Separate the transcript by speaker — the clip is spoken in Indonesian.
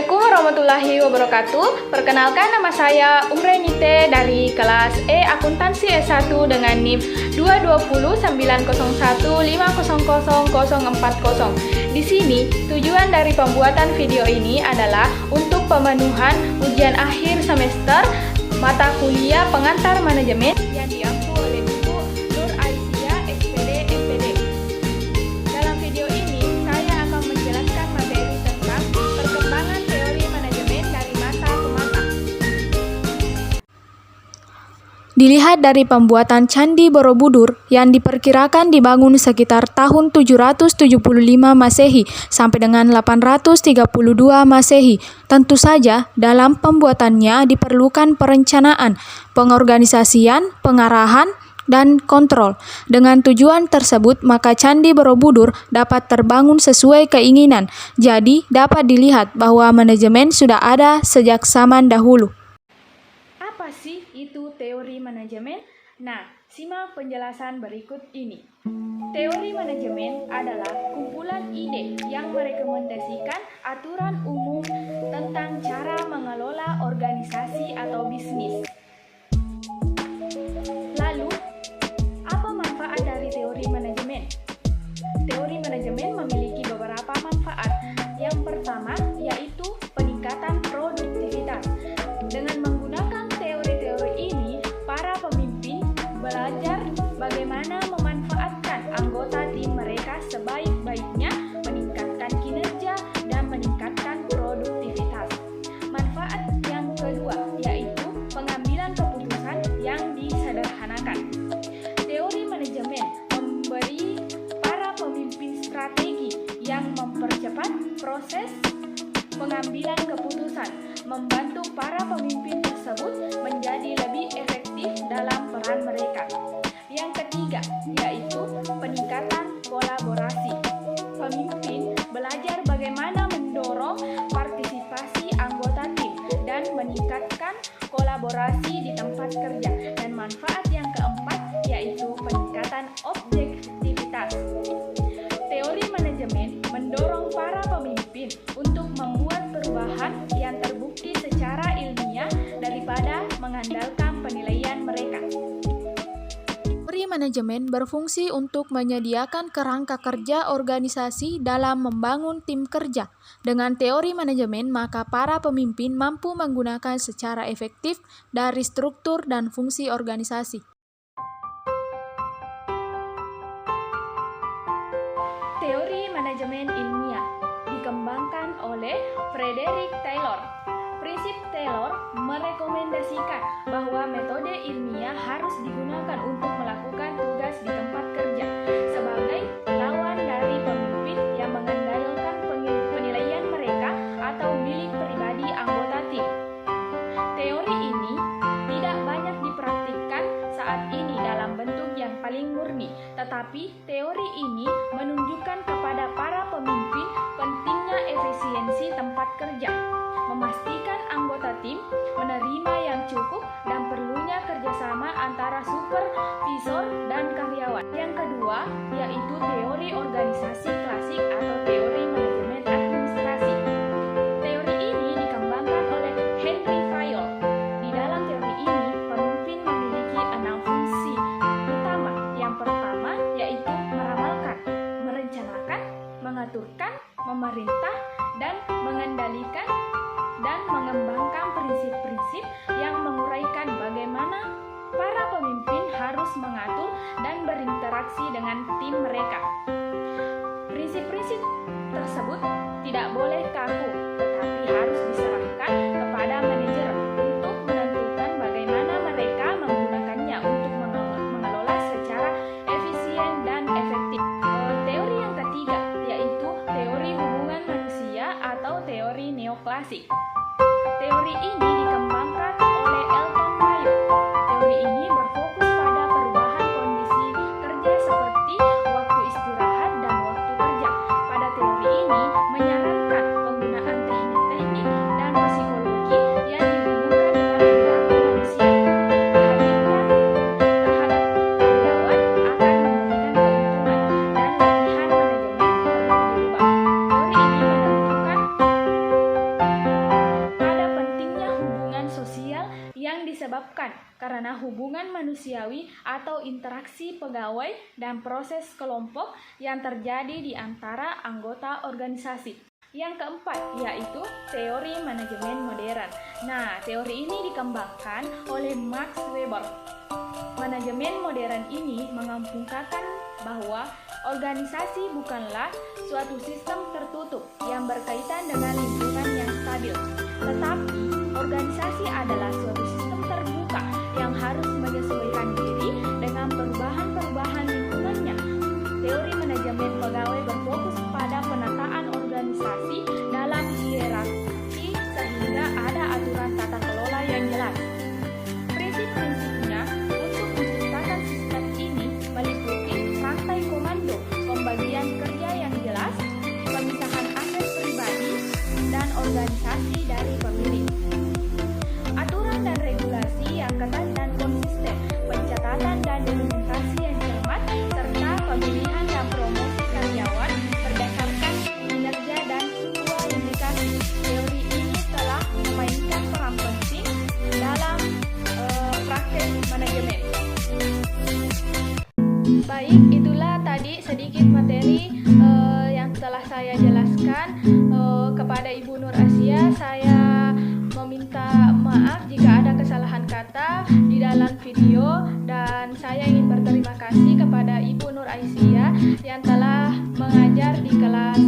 Speaker 1: Assalamualaikum warahmatullahi wabarakatuh. Perkenalkan, nama saya Umrenite dari kelas E Akuntansi S1 dengan NIM 22090150040. Di sini, tujuan dari pembuatan video ini adalah untuk pemenuhan ujian akhir semester mata kuliah pengantar manajemen yang diampu oleh Ibu Nur Aisyah, SPD, MPD. Dalam video ini, saya akan menjelaskan materi tentang perkembangan teori manajemen dari masa ke masa. Dilihat dari pembuatan Candi Borobudur yang diperkirakan dibangun sekitar tahun 775 Masehi sampai dengan 832 Masehi. Tentu saja dalam pembuatannya diperlukan perencanaan, pengorganisasian, pengarahan, dan kontrol. Dengan tujuan tersebut, maka Candi Borobudur dapat terbangun sesuai keinginan. Jadi, dapat dilihat bahwa manajemen sudah ada sejak zaman dahulu. Apa sih itu teori manajemen? Nah, simak penjelasan berikut ini. Teori manajemen adalah kumpulan ide yang merekomendasikan aturan umum tentang cara mengelola organisasi atau bisnis. Lalu, apa manfaat dari teori manajemen? Teori manajemen memiliki beberapa manfaat. Yang pertama, yaitu peningkatan produktivitas. Dengan menggunakan teori-teori ini, para pemimpin belajar bagaimana memanfaatkan anggota tim mereka sebaik-baiknya, meningkatkan kinerja, dan meningkatkan produktivitas. Manfaat yang kedua, yaitu pengambilan keputusan yang disederhanakan. Teori manajemen memberi para pemimpin strategi yang mempercepat proses pengambilan keputusan, membantu para pemimpin tersebut menjadi lebih efektif dalam peran mereka. Yang ketiga, yaitu peningkatan kolaborasi. Pemimpin belajar bagaimana mendorong partisipasi anggota tim dan meningkatkan kolaborasi di tempat kerja. Dan manfaat yang keempat, yaitu peningkatan objektivitas. Teori manajemen mendorong para pemimpin untuk membuat perubahan yang terbukti secara ilmiah daripada mengandalkan penilaian mereka. Teori manajemen berfungsi untuk menyediakan kerangka kerja organisasi dalam membangun tim kerja. Dengan teori manajemen, maka para pemimpin mampu menggunakan secara efektif dari struktur dan fungsi organisasi. Teori manajemen ilmiah dikembangkan oleh Frederick Taylor. Prinsip Taylor merekomendasikan bahwa metode ilmiah harus digunakan untuk melakukan tugas di tempat kerja sebagai lawan dari pemimpin yang mengandalkan penilaian mereka atau milik pribadi anggota tim. Teori ini tidak banyak dipraktikkan saat ini dalam bentuk yang paling murni, tetapi teori ini menunjukkan kepada para pemimpin pentingnya efisiensi tempat kerja, memastikan anggota tim menerima yang cukup, dan perlunya kerjasama antara supervisor dan karyawan. Yang kedua, yaitu teori organisasi klasik atau teori manajemen administrasi. Teori ini dikembangkan oleh Henry Fayol. Di dalam teori ini, pemimpin memiliki 6 fungsi utama. Yang pertama, yaitu meramalkan, merencanakan, mengaturkan, memerintah, dan mengendalikan, dan mengembangkan prinsip-prinsip yang menguraikan bagaimana para pemimpin harus mengatur dan berinteraksi dengan tim mereka. Prinsip-prinsip tersebut tidak boleh kaku, tetapi harus diserahkan kepada manajer untuk menentukan bagaimana mereka menggunakannya untuk mengelola secara efisien dan efektif. Teori yang ketiga, yaitu teori hubungan manusia atau teori neoklasik. Teori ini dikembangkan oleh Elton Mayo. Teori ini berfokus pada perubahan kondisi kerja seperti waktu istirahat dan waktu kerja. Pada teori ini menyarankan penggunaan disebabkan karena hubungan manusiawi atau interaksi pegawai dan proses kelompok yang terjadi di antara anggota organisasi. Yang keempat yaitu teori manajemen modern. Nah, teori ini dikembangkan oleh Max Weber. Manajemen modern ini mengemukakan bahwa organisasi bukanlah suatu sistem tertutup yang berkaitan dengan lingkungan yang stabil, tetapi organisasi adalah suatu sistem terbuka yang harus menyesuaikan diri dengan perubahan-perubahan lingkungannya. Teori manajemen pegawai berfokus pada penataan organisasi dalam hierarki sehingga ada aturan tata kelola yang jelas. Prinsip-prinsipnya untuk menciptakan sistem ini meliputi rantai komando, pembagian kerja yang jelas, pemisahan aset pribadi, dan organisasi dari pemilik. Aturan dan regulasi yang ketat dan konsisten, pencatatan dan dokumentasi yang cermat, serta pemilihan dan promosi karyawan berdasarkan kinerja dan kualifikasi. Teori ini telah memainkan peran penting dalam praktek manajemen. Baik, itulah tadi sedikit materi yang telah saya jelaskan kepada Ibu Nur Asia. Saya meminta maaf jika ada kesalahan kata di dalam video, dan saya ingin berterima kasih kepada Ibu Nur Aisyah yang telah mengajar di kelas